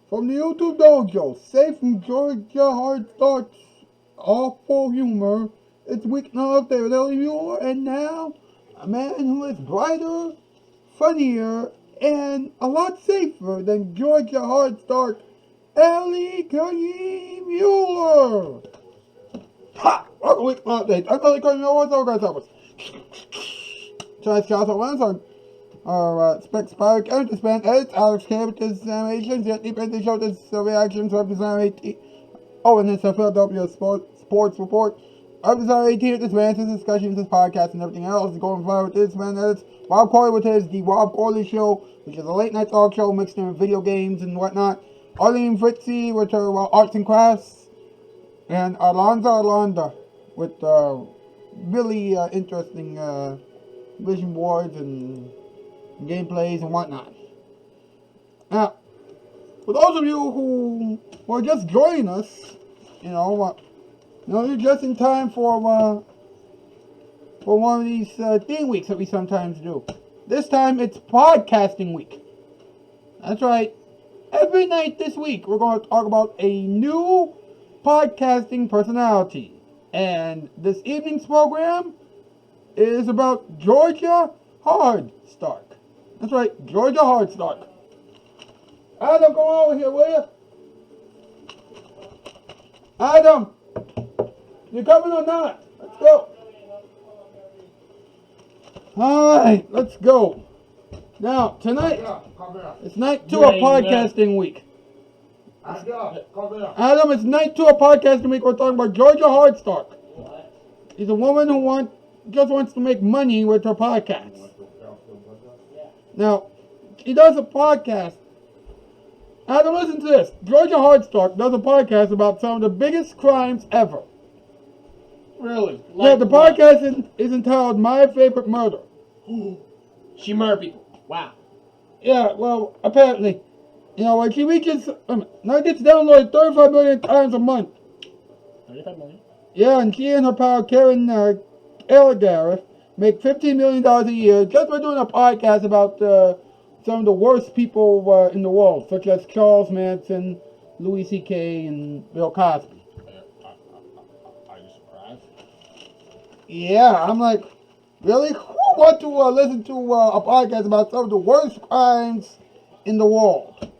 from the YouTube dojo, safe from Georgia Hardstark's awful humor. It's Weeknight with Ellie Muller, and now a man who is brighter, funnier, and a lot safer than Georgia Hardstark, Ellie Muller. Ha! Welcome to Weeknight Update. I'm Ellie Muller. So guys, help us. Tonight's cast on Wednesday. Our Spec Spire character span edits, Alex characters, animations, yet deep into the show, this reactions, representative 18. Oh, and it's a Philadelphia sports report. Representative 18 with this man, this discussions, this podcast, and everything else is going fly with this man edits. Rob Corley with his The Rob Corley Show, which is a late night talk show mixed in with video games and whatnot. Arlene Fritzy with her arts and crafts. And Alonda with really interesting vision boards and gameplays and whatnot. Now, for those of you who are just joining us, you're just in time for one of these theme weeks that we sometimes do. This time it's podcasting week. That's right. Every night this week we're going to talk about a new podcasting personality. And this evening's program is about Georgia Hardstark. That's right, Georgia Hardstark. Adam, come over here, will you? Adam, you coming or not? Let's go. Alright, let's go. Now, tonight, it's night 2 of podcasting week. Adam, it's night 2 of podcasting week. We're talking about Georgia Hardstark. She's a woman who just wants to make money with her podcast. Now, she does a podcast. Adam, listen to this. Georgia Hardstark does a podcast about some of the biggest crimes ever. Really? Yeah, the podcast is entitled My Favorite Murder. She murdered people. Wow. Yeah, well, apparently. When she reaches, now it gets downloaded 35 million times a month. 35 million? Yeah, and she and her pal Karen Elgareth make $15 million a year just by doing a podcast about some of the worst people in the world, such as Charles Manson, Louis C.K., and Bill Cosby. Are you surprised? Yeah, I'm like, really? Who want to listen to a podcast about some of the worst crimes in the world?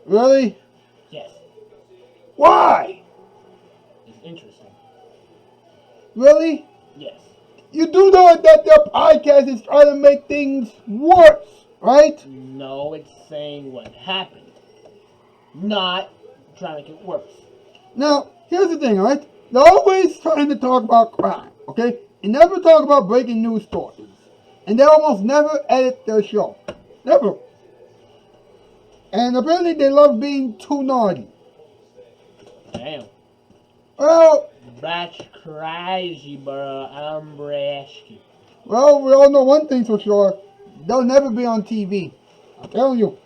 Really? Yes. Why? It's interesting. Really? Yes. You do know that their podcast is trying to make things worse, right? No, it's saying what happened. Not trying to make it worse. Now, here's the thing, alright? They're always trying to talk about crime, okay? And never talk about breaking news stories. And they almost never edit their show. Never. And apparently they love being too naughty. Damn. Well, That's crazy, bro. I'm asking. well, we all know one thing's for sure. They'll never be on TV. I'm telling you.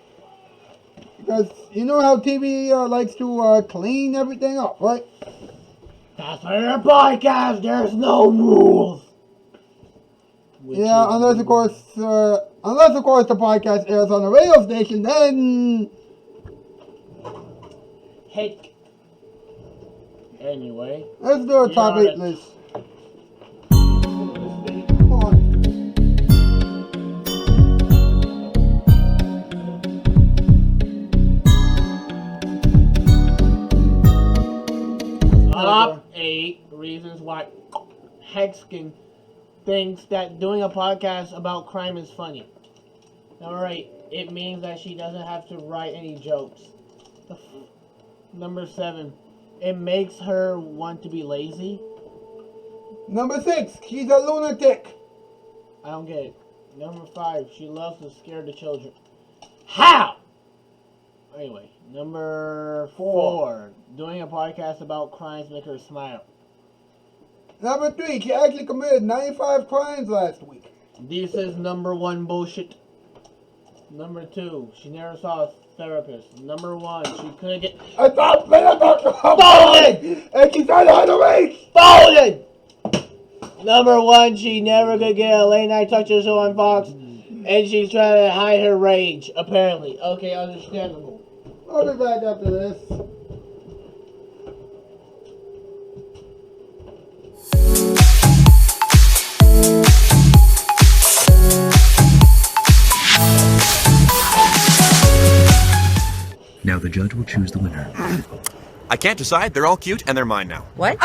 Because you know how TV likes to clean everything up, right? That's why you're a podcast. There's no rules. Yeah, unless of course the podcast airs on a radio station, then Heck. Anyway. let's do a top 8 list. Come on. Top 8 reasons why Hexkin thinks that doing a podcast about crime is funny. Alright, it means that she doesn't have to write any jokes. Number 7, it makes her want to be lazy. Number 6, she's a lunatic. I don't get it. Number 5, she loves to scare the children. How? Anyway, number 4, doing a podcast about crimes make her smile. Number 3, she actually committed 95 crimes last week. This is number 1 bullshit. Number 2, she never saw a therapist. Number 1, she couldn't get I thought Stolen! And she's trying to hide a race! stolen. Number 1, she never could get a late night talk show on Fox. And she's trying to hide her rage, apparently. Okay, understandable. I'll be back after this. Now the judge will choose the winner. I can't decide. They're all cute and they're mine now. What?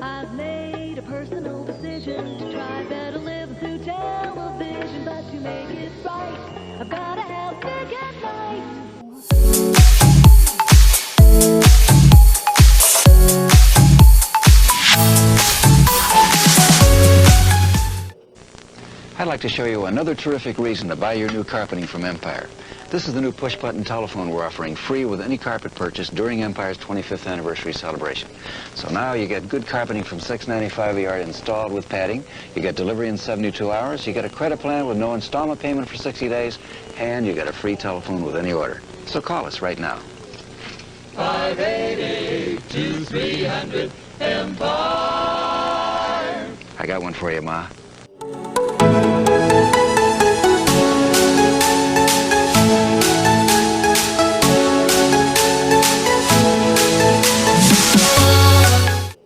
I've made a personal decision to try better live through television, but to make it right, I've gotta have big at night. I'd like to show you another terrific reason to buy your new carpeting from Empire. This is the new push-button telephone we're offering free with any carpet purchase during Empire's 25th anniversary celebration. So now you get good carpeting from $6.95 a yard installed with padding. You get delivery in 72 hours. You get a credit plan with no installment payment for 60 days. And you get a free telephone with any order. So call us right now. 588-2300 Empire. I got one for you, Ma.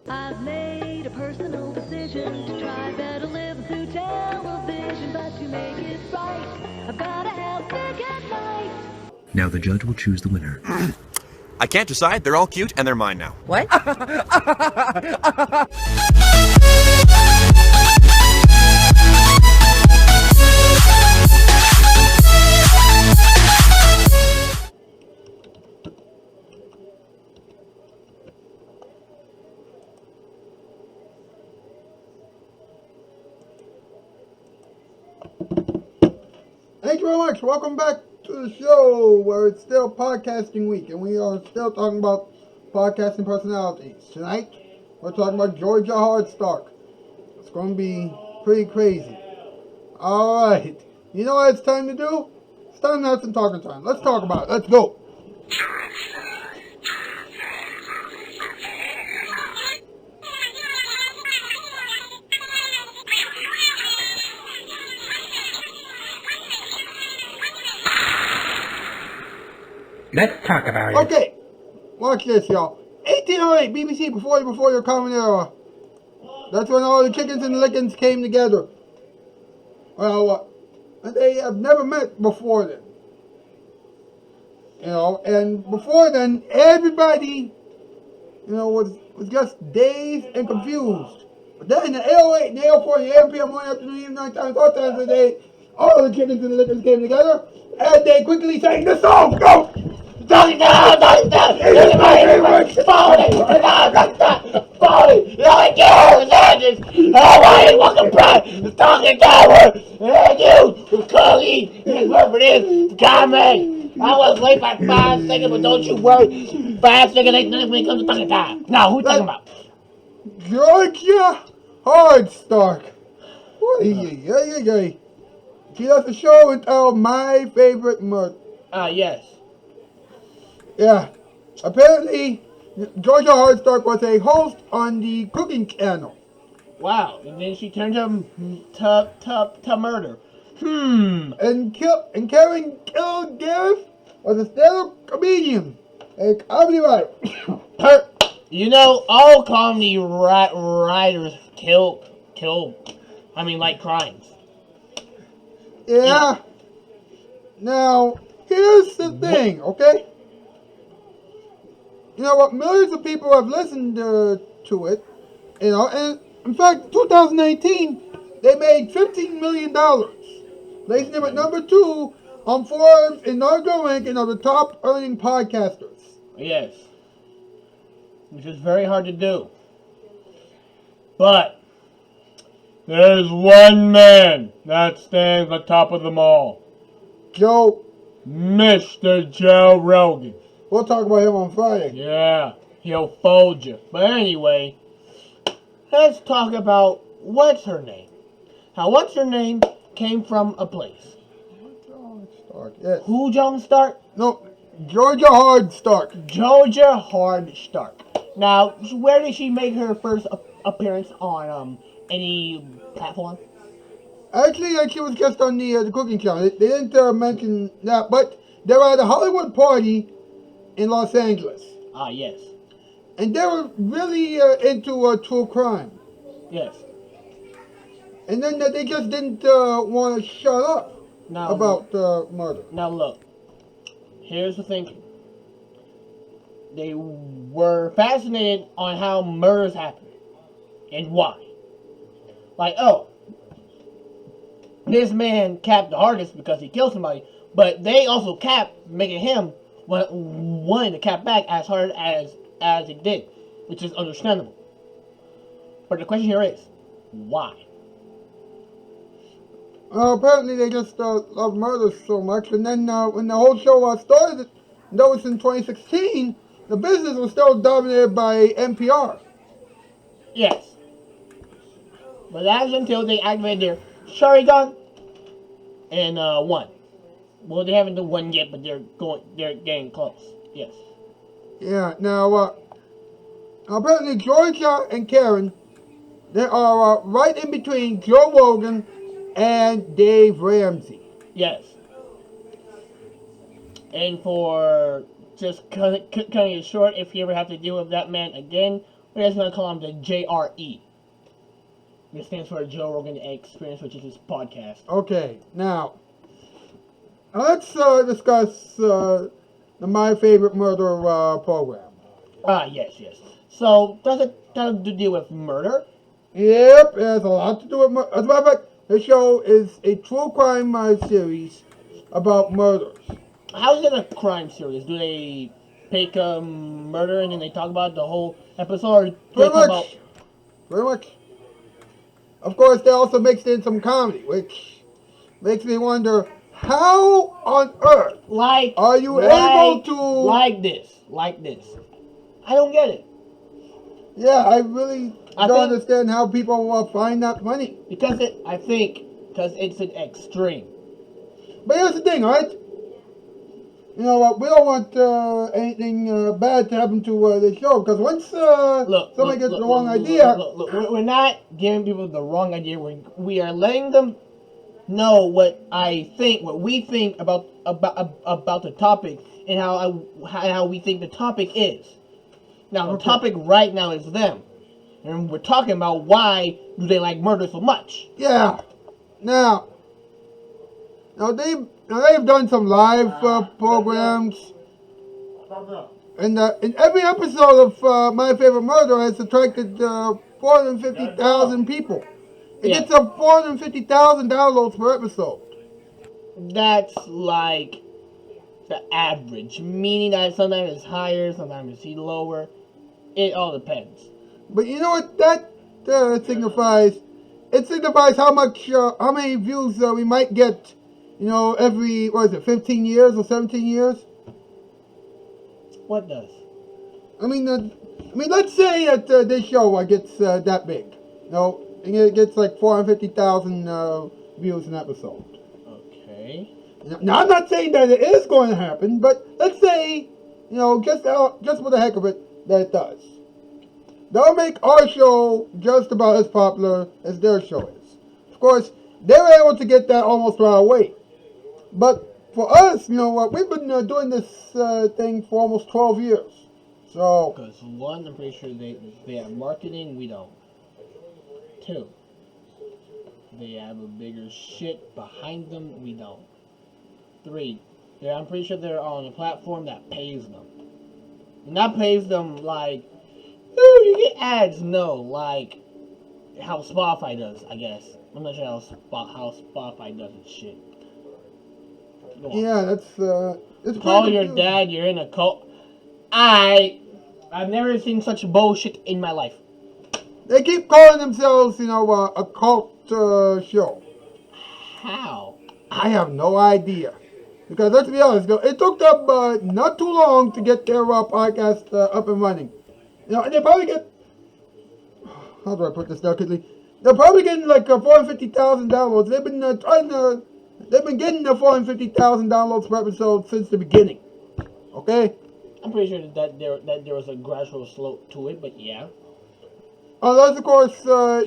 I've made a personal decision to try better live through television, but to make it right, I've gotta have big at night. Now the judge will choose the winner. I can't decide. They're all cute and they're mine now. What? Thank you very much. Welcome back to the show where it's still podcasting week and we are still talking about podcasting personalities. Tonight, we're talking about Georgia Hardstark. It's going to be pretty crazy. Alright. You know what it's time to do? It's time to have some talking time. Let's talk about it. Let's go. Let's talk about it. Okay, watch this, y'all. 1808, BBC, before your common era. That's when all the chickens and the lickens came together. Well, they have never met before then. You know, and before then, everybody, you know, was just dazed and confused. But then in the 808, and the 804, and the AM, PM, morning, afternoon, evening, night times, all times of the day, all the chickens and the lickens came together, and they quickly sang the song. Go! Talking down, everybody, falling, falling, like you, legends, Hawaii, welcome back, the talking tower, and you, Cookie, and whoever it is, comment. I was late by 5 seconds, but don't you worry, 5 seconds ain't nothing when it comes to talking time. Now, who you talking about? Georgia Hardstark. Yeah. She does a show entitled My Favorite Murder. Yes. Yeah. Apparently, Georgia Hardstark was a host on the cooking channel. Wow. And then she turned to murder. And Karen Kilgariff was a stand-up comedian. A comedy writer. You know, all comedy writers like crimes. Yeah. Now, here's the thing, okay? You know what? Millions of people have listened to it. You know, and in fact, 2019, they made $15 million. Placing them at number 2 on Forbes' inaugural ranking of the top earning podcasters. Yes. Which is very hard to do. But there's one man that stands atop of them all. Mr. Joe Rogan. We'll talk about him on Friday. Yeah, he'll fold you. But anyway, let's talk about what's her name. How what's her name came from a place. Stark, yes. Who Joan Stark? No, Georgia Hardstark. Georgia Hardstark. Now, where did she make her first appearance on any platform? Actually, she was just on the cooking channel. They didn't mention that, but they were at a Hollywood party in Los Angeles. Ah, yes. And they were really into true crime. Yes. And then they just didn't want to shut up about murder. Now look, here's the thinking. They were fascinated on how murders happen and why. Like, oh, this man capped the hardest because he killed somebody, but they also capped making him wanting to cap back as hard as it did, which is understandable. But the question here is, why? Apparently they just love murder so much, and then when the whole show started, that was in 2016, the business was still dominated by NPR. Yes. But that's until they activated their Sharingan and won. Well, they haven't done one yet, but they're getting close. Yes. Yeah. Now, apparently Georgia and Karen, they are right in between Joe Rogan and Dave Ramsey. Yes. And for just cutting it short, if you ever have to deal with that man again, we're just going to call him the JRE. It stands for Joe Rogan Experience, which is his podcast. Okay, now let's discuss the My Favorite Murder program. Ah, yes. So, does it have to do with murder? Yep, it has a lot to do with murder. As a matter of fact, the show is a true crime series about murders. How is it a crime series? Do they pick a murder and then they talk about the whole episode? Or do they talk about... Pretty much. Of course, they also mixed in some comedy, which makes me wonder, how on earth are you able to... Like this. I don't get it. Yeah, I really don't understand how people find that funny. Because it's an extreme. But here's the thing, alright? You know what? We don't want anything bad to happen to this show, because once somebody gets the wrong idea... Look, we're not giving people the wrong idea. We are letting them know what we think about the topic, and how we think the topic is. Now, the topic right now is them. And we're talking about why do they like murder so much. Yeah. Now they've done some live programs. And in every episode of My Favorite Murder has attracted 450,000 people. It gets up 450,000 downloads per episode. That's like the average, meaning that sometimes it's higher, sometimes it's lower. It all depends. But you know what that signifies? It signifies how many views we might get, every, 15 years or 17 years? What does? I mean, let's say that this show gets that big. And it gets like 450,000 views an episode. Okay. Now, I'm not saying that it is going to happen, but let's say, just for the heck of it, that it does. That'll make our show just about as popular as their show is. Of course, they were able to get that almost right away. But for us, we've been doing this thing for almost 12 years. So... Because one, I'm pretty sure they have marketing, we don't. Two, they have a bigger shit behind them, we don't. Three, I'm pretty sure they're on a platform that pays them. And that pays them like, ooh, you get ads. No, like how Spotify does, I guess. I'm not sure how Spotify does its shit. Yeah, it's call your dad, you're in a cult. I've never seen such bullshit in my life. They keep calling themselves, a cult show. How? I have no idea. Because let's be honest, it took them not too long to get their podcast up and running. And they probably get... How do I put this delicately? They're probably getting like 450,000 downloads. They've been trying to They've been getting their 450,000 downloads per episode since the beginning. Okay? I'm pretty sure that there was a gradual slope to it, but yeah. Unless, of course,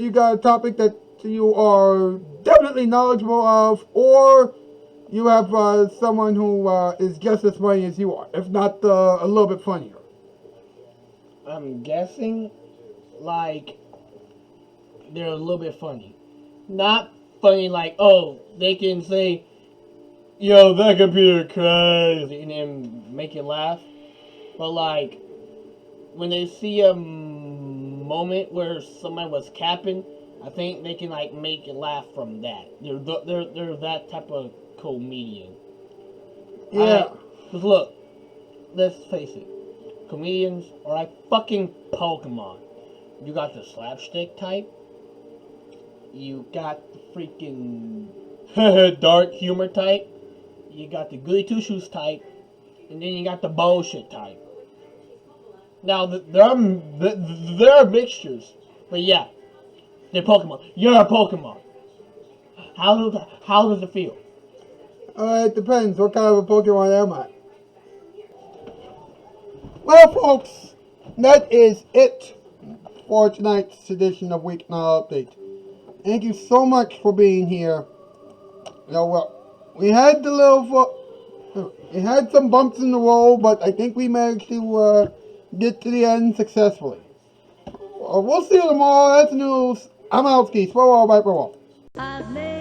you got a topic that you are definitely knowledgeable of, or you have someone who is just as funny as you are, if not a little bit funnier. I'm guessing, like, they're a little bit funny. Not funny like, oh, they can say, yo, that computer crazy, and then make you laugh. But, like, when they see a moment where somebody was capping, I think they can, like, make you laugh from that. They're that type of comedian. Yeah. Because look, let's face it. Comedians are like fucking Pokemon. You got the slapstick type. You got the freaking dark humor type. You got the goody two shoes type. And then you got the bullshit type. Now, there are mixtures. But yeah, they're Pokemon. You're a Pokemon. How does it feel? It depends. What kind of a Pokemon am I? Well, folks, that is it for tonight's edition of Weeknight Update. Thank you so much for being here. You know, well, we had we had some bumps in the road, but I think we managed to get to the end successfully. We'll see you tomorrow. That's news. I'm out, Ski. Swallow, bye, bye. I've made